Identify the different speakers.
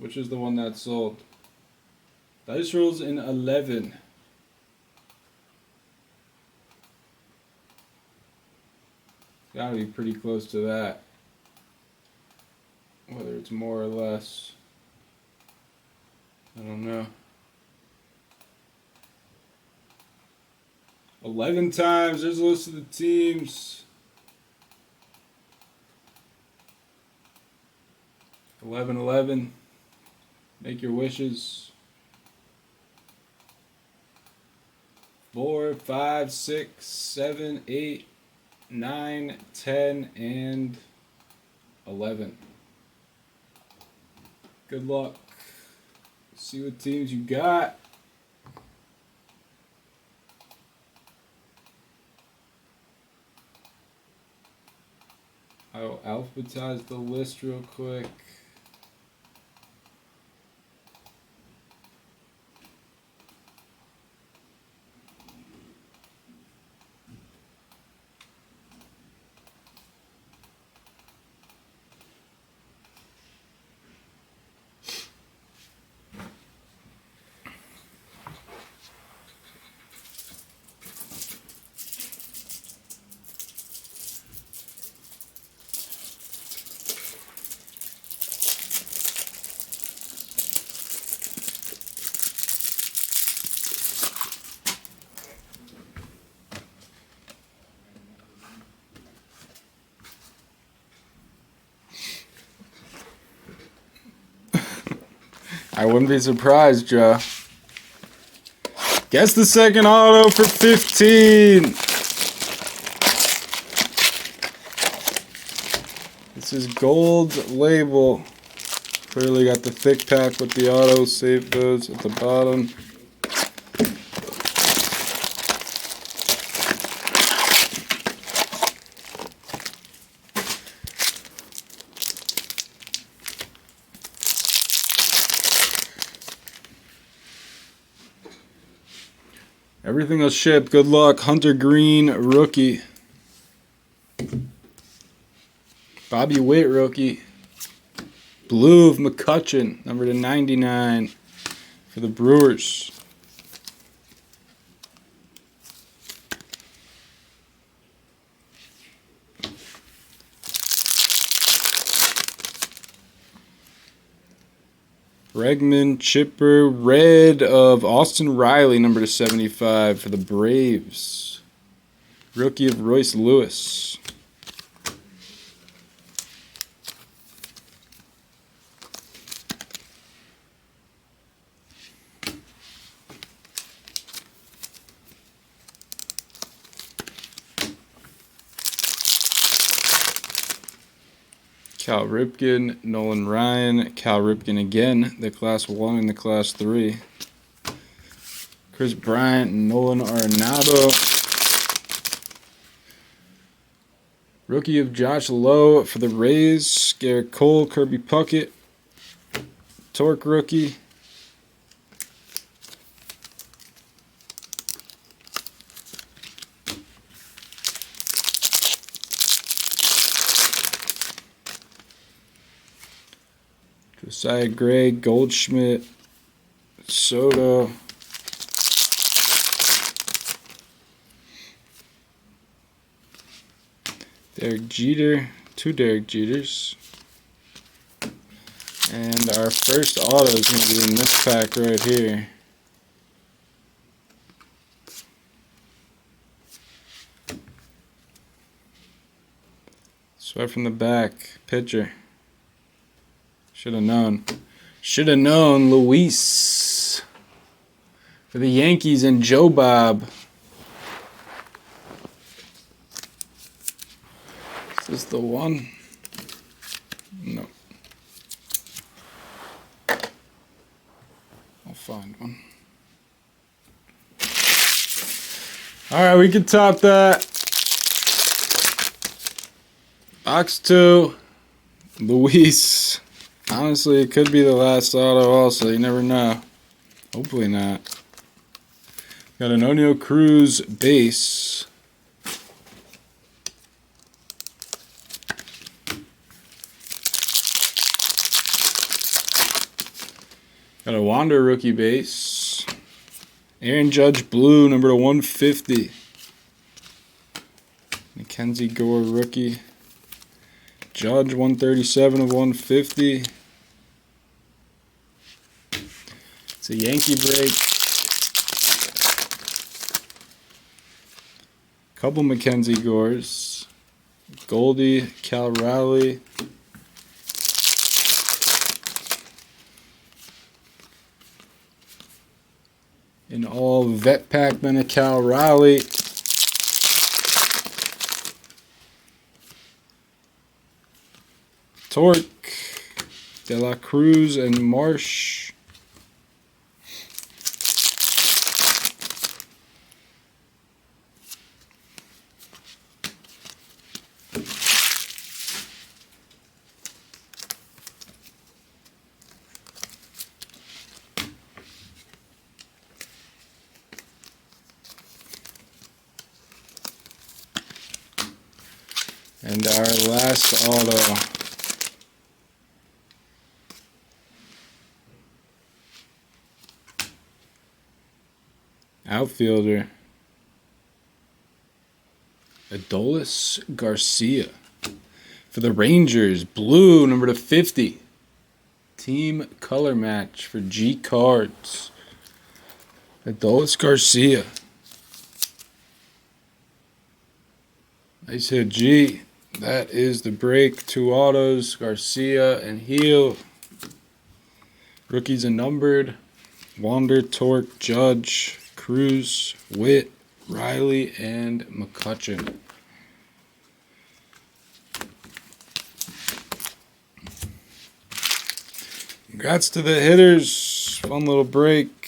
Speaker 1: Which is the one that sold? Dice rolls in 11. Gotta be pretty close to that. Whether it's more or less, I don't know. 11 times. There's a list of the teams. 11-11. Make your wishes. 4, 5, 6, 7, 8, 9, 10, and 11. Good luck. See what teams you got. I'll alphabetize the list real quick. I wouldn't be surprised, Joe. Guess the second auto for 15. This is gold label. Clearly got the thick pack with the auto. Save those at the bottom. Everything will ship. Good luck. Hunter Green, rookie. Bobby Witt, rookie. Blue of McCutchen, number to 99 for the Brewers. Bregman, chipper, red of Austin Riley, number to 75 for the Braves. Rookie of Royce Lewis. Cal Ripken, Nolan Ryan, Cal Ripken again, the Class 1 and the Class 3. Chris Bryant, Nolan Arenado. Rookie of Josh Lowe for the Rays, Garrett Cole, Kirby Puckett. Torque rookie. Josiah Gray, Goldschmidt, Soto. Derek Jeter, 2 Derek Jeters. And our first auto is going to be in this pack right here. Swipe from the back, pitcher. Should have known. Should have known. Luis for the Yankees and Joe Bob. Is this the one? No. I'll find one. All right, we can top that. Box 2. Luis. Honestly, it could be the last auto also. You never know. Hopefully not. Got an Oneil Cruz base. Got a Wander rookie base. Aaron Judge blue, number to 150. Mackenzie Gore rookie. Judge 137 of 150. It's a Yankee break. Couple Mackenzie Gores. Goldie, Cal Raleigh. In all vet pack, then a Cal Raleigh. Torque, De La Cruz, and Marsh. And our last auto. Outfielder. Adolis Garcia. For the Rangers, blue, number to 50. Team color match for G Cards. Adolis Garcia. Nice hit, G. That is the break. 2 autos, Garcia and Heel. Rookies and numbered. Wander, Torque, Judge, Cruz, Witt, Riley, and McCutchen. Congrats to the hitters. Fun little break.